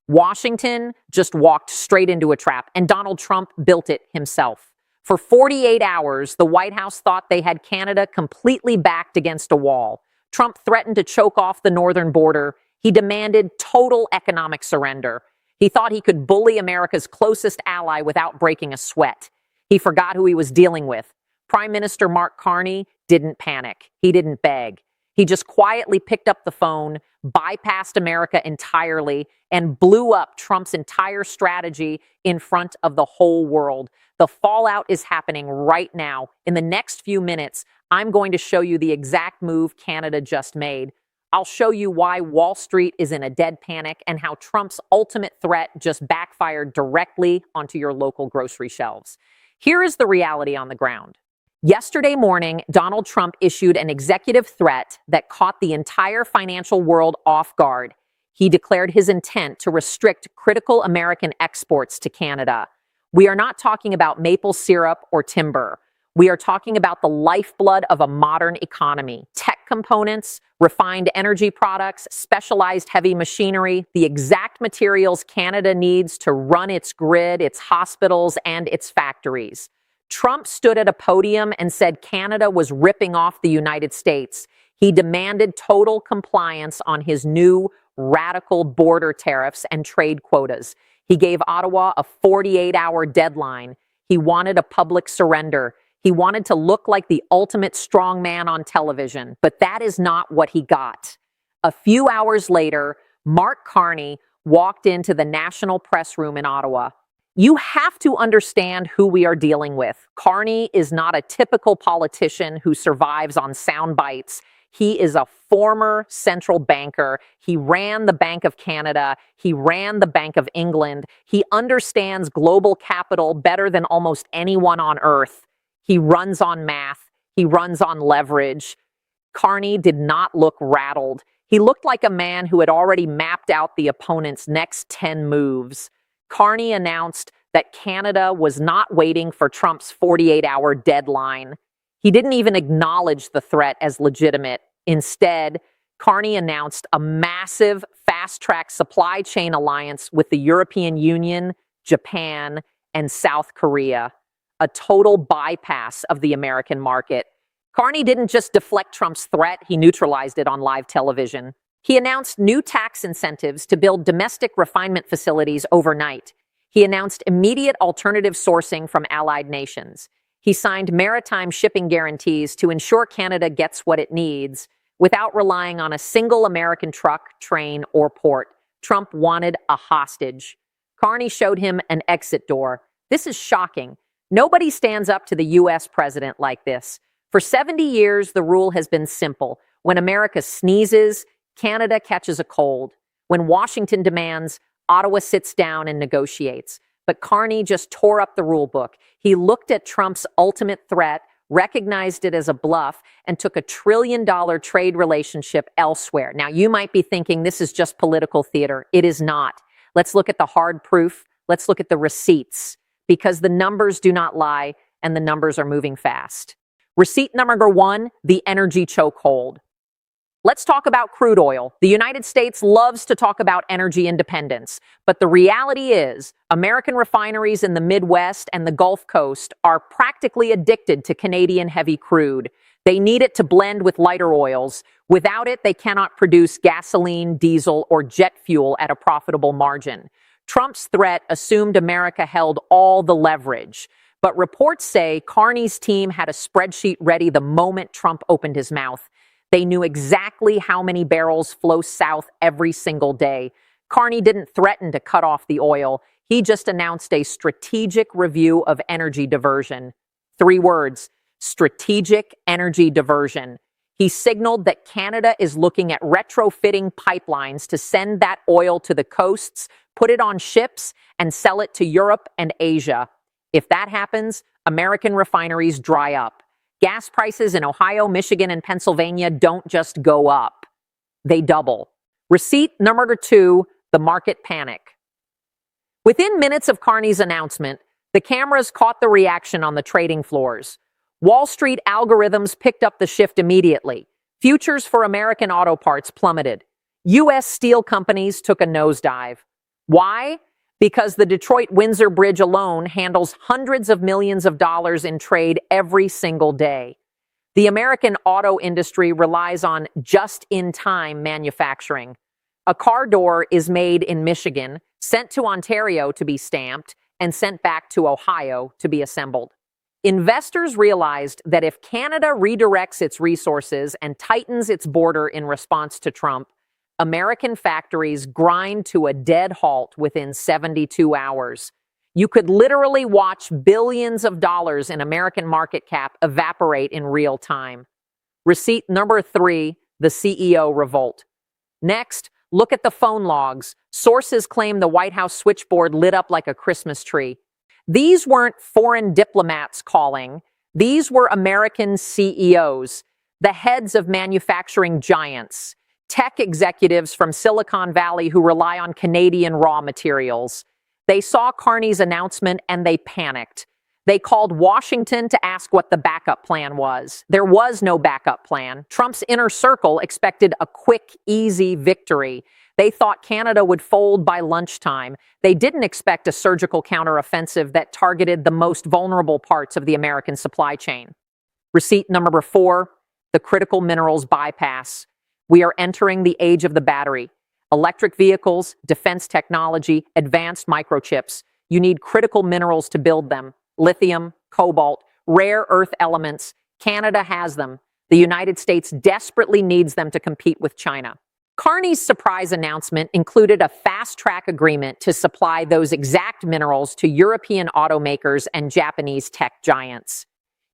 Washington just walked straight into a trap, and Donald Trump built it himself. For 48 hours, the White House thought they had Canada completely backed against a wall. Trump threatened to choke off the northern border. He demanded total economic surrender. He thought he could bully America's closest ally without breaking a sweat. He forgot who he was dealing with. Prime Minister Mark Carney didn't panic. He didn't beg. He just quietly picked up the phone, bypassed America entirely, and blew up Trump's entire strategy in front of the whole world. The fallout is happening right now. In the next few minutes, I'm going to show you the exact move Canada just made. I'll show you why Wall Street is in a dead panic and how Trump's ultimate threat just backfired directly onto your local grocery shelves. Here is the reality on the ground. Yesterday morning, Donald Trump issued an executive threat that caught the entire financial world off guard. He declared his intent to restrict critical American exports to Canada. We are not talking about maple syrup or timber. We are talking about the lifeblood of a modern economy. Tech components, refined energy products, specialized heavy machinery, the exact materials Canada needs to run its grid, its hospitals, and its factories. Trump stood at a podium and said Canada was ripping off the United States. He demanded total compliance on his new radical border tariffs and trade quotas. He gave Ottawa a 48-hour deadline. He wanted a public surrender. He wanted to look like the ultimate strongman on television, but that is not what he got. A few hours later, Mark Carney walked into the National Press Room in Ottawa. You have to understand who we are dealing with. Carney is not a typical politician who survives on sound bites. He is a former central banker. He ran the Bank of Canada. He ran the Bank of England. He understands global capital better than almost anyone on earth. He runs on math. He runs on leverage. Carney did not look rattled. He looked like a man who had already mapped out the opponent's next 10 moves. Carney announced that Canada was not waiting for Trump's 48-hour deadline. He didn't even acknowledge the threat as legitimate. Instead, Carney announced a massive fast-track supply chain alliance with the European Union, Japan, and South Korea, a total bypass of the American market. Carney didn't just deflect Trump's threat, he neutralized it on live television. He announced new tax incentives to build domestic refinement facilities overnight. He announced immediate alternative sourcing from allied nations. He signed maritime shipping guarantees to ensure Canada gets what it needs without relying on a single American truck, train, or port. Trump wanted a hostage. Carney showed him an exit door. This is shocking. Nobody stands up to the U.S. president like this. For 70 years, the rule has been simple. When America sneezes, Canada catches a cold. When Washington demands, Ottawa sits down and negotiates. But Carney just tore up the rule book. He looked at Trump's ultimate threat, recognized it as a bluff, and took $1 trillion trade relationship elsewhere. Now, you might be thinking this is just political theater. It is not. Let's look at the hard proof. Let's look at the receipts, because the numbers do not lie, and the numbers are moving fast. Receipt number 1, the energy chokehold. Let's talk about crude oil. The United States loves to talk about energy independence, but the reality is American refineries in the Midwest and the Gulf Coast are practically addicted to Canadian heavy crude. They need it to blend with lighter oils. Without it, they cannot produce gasoline, diesel, or jet fuel at a profitable margin. Trump's threat assumed America held all the leverage, but reports say Carney's team had a spreadsheet ready the moment Trump opened his mouth. They knew exactly how many barrels flow south every single day. Carney didn't threaten to cut off the oil. He just announced a strategic review of energy diversion. 3 words: strategic energy diversion. He signaled that Canada is looking at retrofitting pipelines to send that oil to the coasts, put it on ships, and sell it to Europe and Asia. If that happens, American refineries dry up. Gas prices in Ohio, Michigan, and Pennsylvania don't just go up. They double. Receipt number 2, the market panic. Within minutes of Carney's announcement, the cameras caught the reaction on the trading floors. Wall Street algorithms picked up the shift immediately. Futures for American auto parts plummeted. U.S. steel companies took a nosedive. Why? Because the Detroit-Windsor Bridge alone handles hundreds of millions of dollars in trade every single day. The American auto industry relies on just-in-time manufacturing. A car door is made in Michigan, sent to Ontario to be stamped, and sent back to Ohio to be assembled. Investors realized that if Canada redirects its resources and tightens its border in response to Trump, American factories grind to a dead halt within 72 hours. You could literally watch billions of dollars in American market cap evaporate in real time. Receipt number 3, the CEO revolt. Next, look at the phone logs. Sources claim the White House switchboard lit up like a Christmas tree. These weren't foreign diplomats calling. These were American CEOs, the heads of manufacturing giants, tech executives from Silicon Valley who rely on Canadian raw materials. They saw Carney's announcement and they panicked. They called Washington to ask what the backup plan was. There was no backup plan. Trump's inner circle expected a quick, easy victory. They thought Canada would fold by lunchtime. They didn't expect a surgical counteroffensive that targeted the most vulnerable parts of the American supply chain. Receipt number 4, the critical minerals bypass. We are entering the age of the battery. Electric vehicles, defense technology, advanced microchips. You need critical minerals to build them. Lithium, cobalt, rare earth elements. Canada has them. The United States desperately needs them to compete with China. Carney's surprise announcement included a fast-track agreement to supply those exact minerals to European automakers and Japanese tech giants.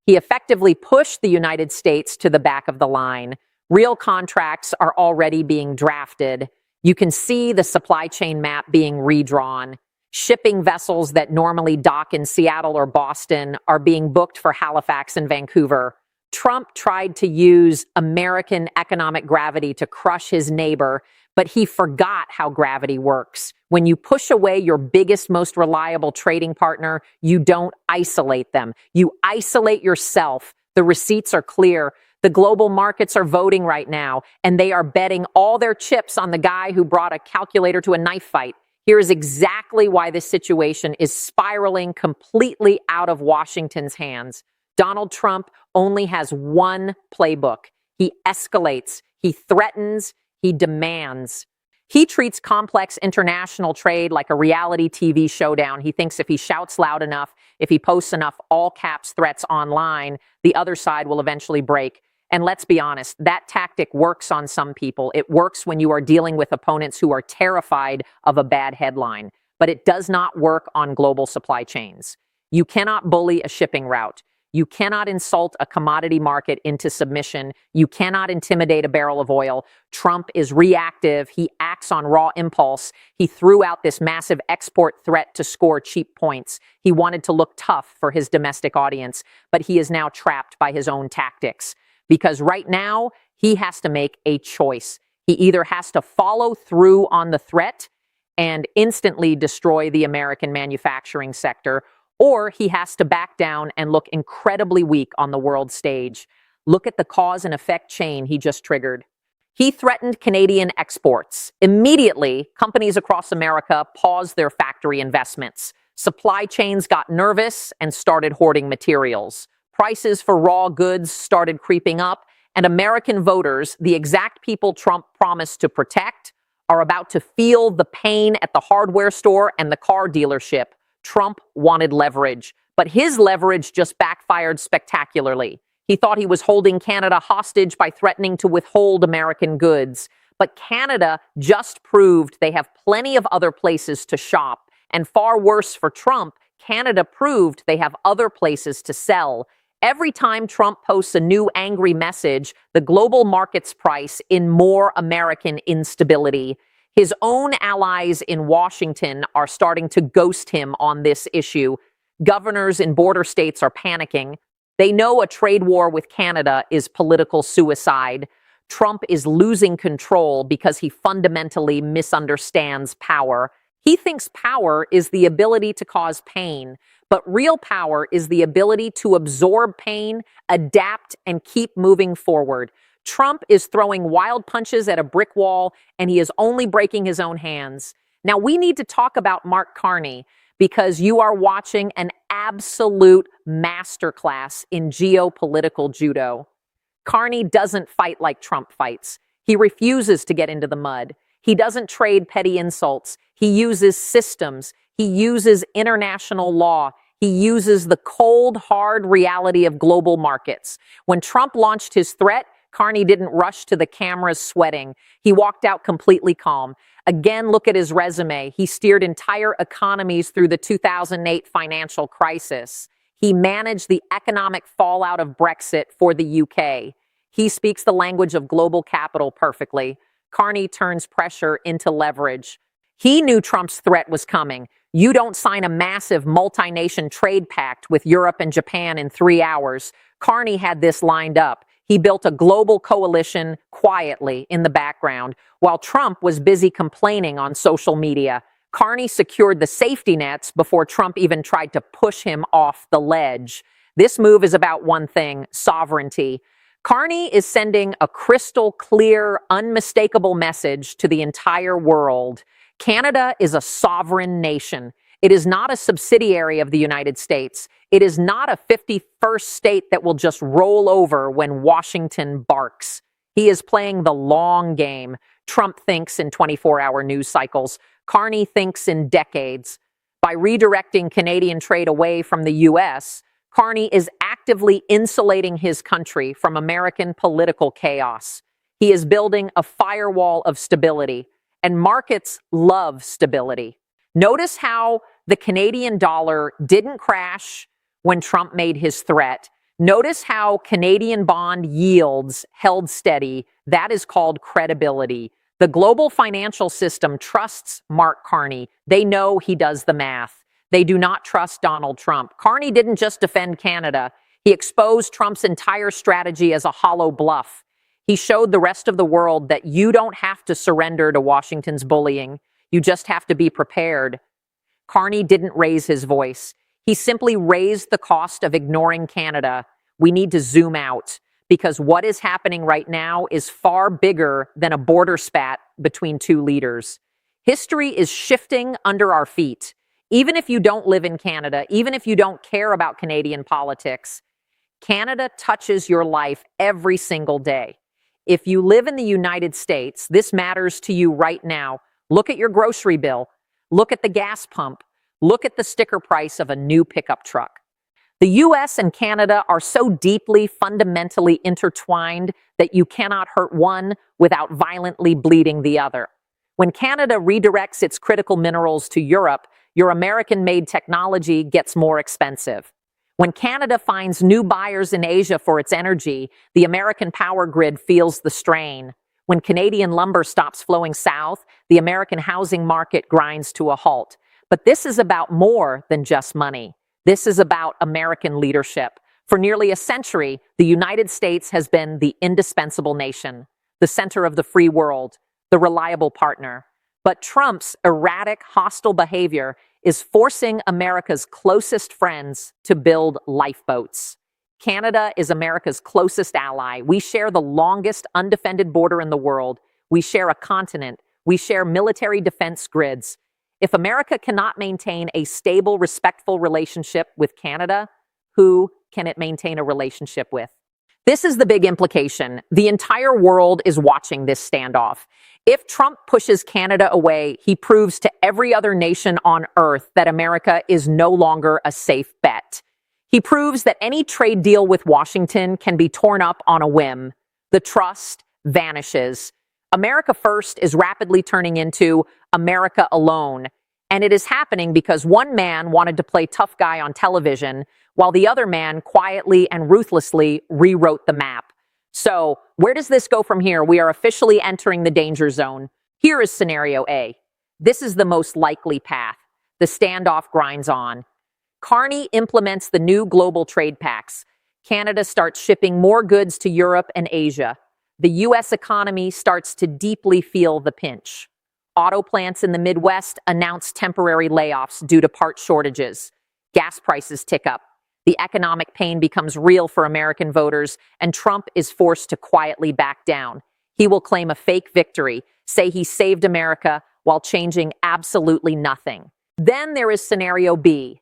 He effectively pushed the United States to the back of the line. Real contracts are already being drafted. You can see the supply chain map being redrawn. Shipping vessels that normally dock in Seattle or Boston are being booked for Halifax and Vancouver. Trump tried to use American economic gravity to crush his neighbor, but he forgot how gravity works. When you push away your biggest, most reliable trading partner, you don't isolate them. You isolate yourself. The receipts are clear. The global markets are voting right now, and they are betting all their chips on the guy who brought a calculator to a knife fight. Here is exactly why this situation is spiraling completely out of Washington's hands. Donald Trump only has one playbook. He escalates, he threatens, he demands. He treats complex international trade like a reality TV showdown. He thinks if he shouts loud enough, if he posts enough all-caps threats online, the other side will eventually break. And let's be honest, that tactic works on some people. It works when you are dealing with opponents who are terrified of a bad headline. But it does not work on global supply chains. You cannot bully a shipping route. You cannot insult a commodity market into submission. You cannot intimidate a barrel of oil. Trump is reactive. He acts on raw impulse. He threw out this massive export threat to score cheap points. He wanted to look tough for his domestic audience, but he is now trapped by his own tactics. Because right now, he has to make a choice. He either has to follow through on the threat and instantly destroy the American manufacturing sector, or he has to back down and look incredibly weak on the world stage. Look at the cause and effect chain he just triggered. He threatened Canadian exports. Immediately, companies across America paused their factory investments. Supply chains got nervous and started hoarding materials. Prices for raw goods started creeping up, and American voters, the exact people Trump promised to protect, are about to feel the pain at the hardware store and the car dealership. Trump wanted leverage, but his leverage just backfired spectacularly. He thought he was holding Canada hostage by threatening to withhold American goods. But Canada just proved they have plenty of other places to shop. And far worse for Trump, Canada proved they have other places to sell. Every time Trump posts a new angry message, the global markets price in more American instability. His own allies in Washington are starting to ghost him on this issue. Governors in border states are panicking. They know a trade war with Canada is political suicide. Trump is losing control because he fundamentally misunderstands power. He thinks power is the ability to cause pain, but real power is the ability to absorb pain, adapt, and keep moving forward. Trump is throwing wild punches at a brick wall, and he is only breaking his own hands. Now, we need to talk about Mark Carney because you are watching an absolute masterclass in geopolitical judo. Carney doesn't fight like Trump fights. He refuses to get into the mud. He doesn't trade petty insults. He uses systems. He uses international law. He uses the cold, hard reality of global markets. When Trump launched his threat, Carney didn't rush to the cameras sweating. He walked out completely calm. Again, look at his resume. He steered entire economies through the 2008 financial crisis. He managed the economic fallout of Brexit for the UK. He speaks the language of global capital perfectly. Carney turns pressure into leverage. He knew Trump's threat was coming. You don't sign a massive multi-nation trade pact with Europe and Japan in 3 hours. Carney had this lined up. He built a global coalition quietly in the background while Trump was busy complaining on social media. Carney secured the safety nets before Trump even tried to push him off the ledge. This move is about one thing: sovereignty. Carney is sending a crystal clear, unmistakable message to the entire world. Canada is a sovereign nation. It is not a subsidiary of the United States. It is not a 51st state that will just roll over when Washington barks. He is playing the long game. Trump thinks in 24-hour news cycles. Carney thinks in decades. By redirecting Canadian trade away from the U.S., Carney is actively insulating his country from American political chaos. He is building a firewall of stability, and markets love stability. Notice how the Canadian dollar didn't crash when Trump made his threat. Notice how Canadian bond yields held steady. That is called credibility. The global financial system trusts Mark Carney. They know he does the math. They do not trust Donald Trump. Carney didn't just defend Canada. He exposed Trump's entire strategy as a hollow bluff. He showed the rest of the world that you don't have to surrender to Washington's bullying. You just have to be prepared. Carney didn't raise his voice. He simply raised the cost of ignoring Canada. We need to zoom out because what is happening right now is far bigger than a border spat between two leaders. History is shifting under our feet. Even if you don't live in Canada, even if you don't care about Canadian politics, Canada touches your life every single day. If you live in the United States, this matters to you right now. Look at your grocery bill. Look at the gas pump. Look at the sticker price of a new pickup truck. The US and Canada are so deeply, fundamentally intertwined that you cannot hurt one without violently bleeding the other. When Canada redirects its critical minerals to Europe, your American-made technology gets more expensive. When Canada finds new buyers in Asia for its energy, the American power grid feels the strain. When Canadian lumber stops flowing south, the American housing market grinds to a halt. But this is about more than just money. This is about American leadership. For nearly a century, the United States has been the indispensable nation, the center of the free world, the reliable partner. But Trump's erratic, hostile behavior is forcing America's closest friends to build lifeboats. Canada is America's closest ally. We share the longest undefended border in the world. We share a continent. We share military defense grids. If America cannot maintain a stable, respectful relationship with Canada, who can it maintain a relationship with? This is the big implication. The entire world is watching this standoff. If Trump pushes Canada away, he proves to every other nation on earth that America is no longer a safe bet. He proves that any trade deal with Washington can be torn up on a whim. The trust vanishes. America First is rapidly turning into America Alone. And it is happening because one man wanted to play tough guy on television, while the other man quietly and ruthlessly rewrote the map. So, where does this go from here? We are officially entering the danger zone. Here is scenario A. This is the most likely path. The standoff grinds on. Carney implements the new global trade pacts. Canada starts shipping more goods to Europe and Asia. The U.S. economy starts to deeply feel the pinch. Auto plants in the Midwest announce temporary layoffs due to part shortages. Gas prices tick up. The economic pain becomes real for American voters, and Trump is forced to quietly back down. He will claim a fake victory, say he saved America, while changing absolutely nothing. Then there is scenario B,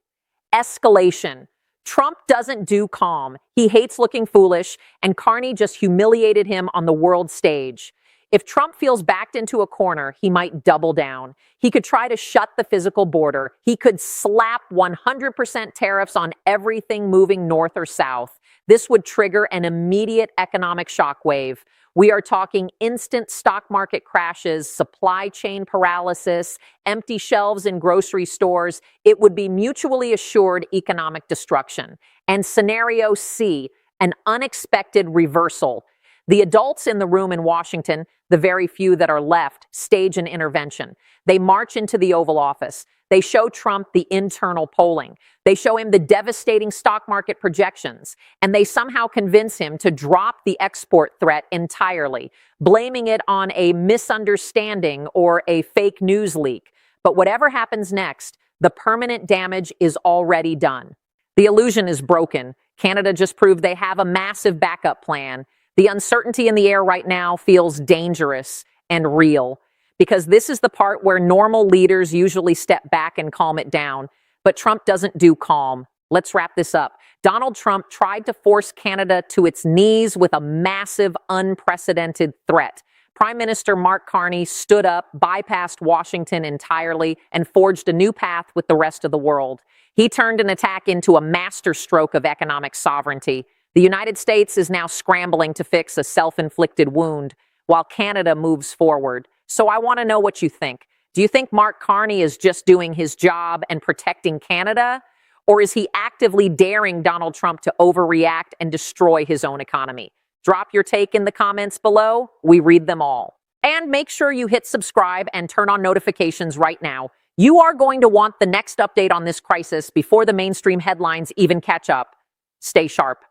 escalation. Trump doesn't do calm. He hates looking foolish, and Carney just humiliated him on the world stage. If Trump feels backed into a corner, he might double down. He could try to shut the physical border. He could slap 100% tariffs on everything moving north or south. This would trigger an immediate economic shockwave. We are talking instant stock market crashes, supply chain paralysis, empty shelves in grocery stores. It would be mutually assured economic destruction. And scenario C, an unexpected reversal. The adults in the room in Washington, the very few that are left, stage an intervention. They march into the Oval Office. They show Trump the internal polling. They show him the devastating stock market projections. And they somehow convince him to drop the export threat entirely, blaming it on a misunderstanding or a fake news leak. But whatever happens next, the permanent damage is already done. The illusion is broken. Canada just proved they have a massive backup plan. The uncertainty in the air right now feels dangerous and real, because this is the part where normal leaders usually step back and calm it down. But Trump doesn't do calm. Let's wrap this up. Donald Trump tried to force Canada to its knees with a massive, unprecedented threat. Prime Minister Mark Carney stood up, bypassed Washington entirely, and forged a new path with the rest of the world. He turned an attack into a masterstroke of economic sovereignty. The United States is now scrambling to fix a self-inflicted wound while Canada moves forward. So I want to know what you think. Do you think Mark Carney is just doing his job and protecting Canada? Or is he actively daring Donald Trump to overreact and destroy his own economy? Drop your take in the comments below. We read them all. And make sure you hit subscribe and turn on notifications right now. You are going to want the next update on this crisis before the mainstream headlines even catch up. Stay sharp.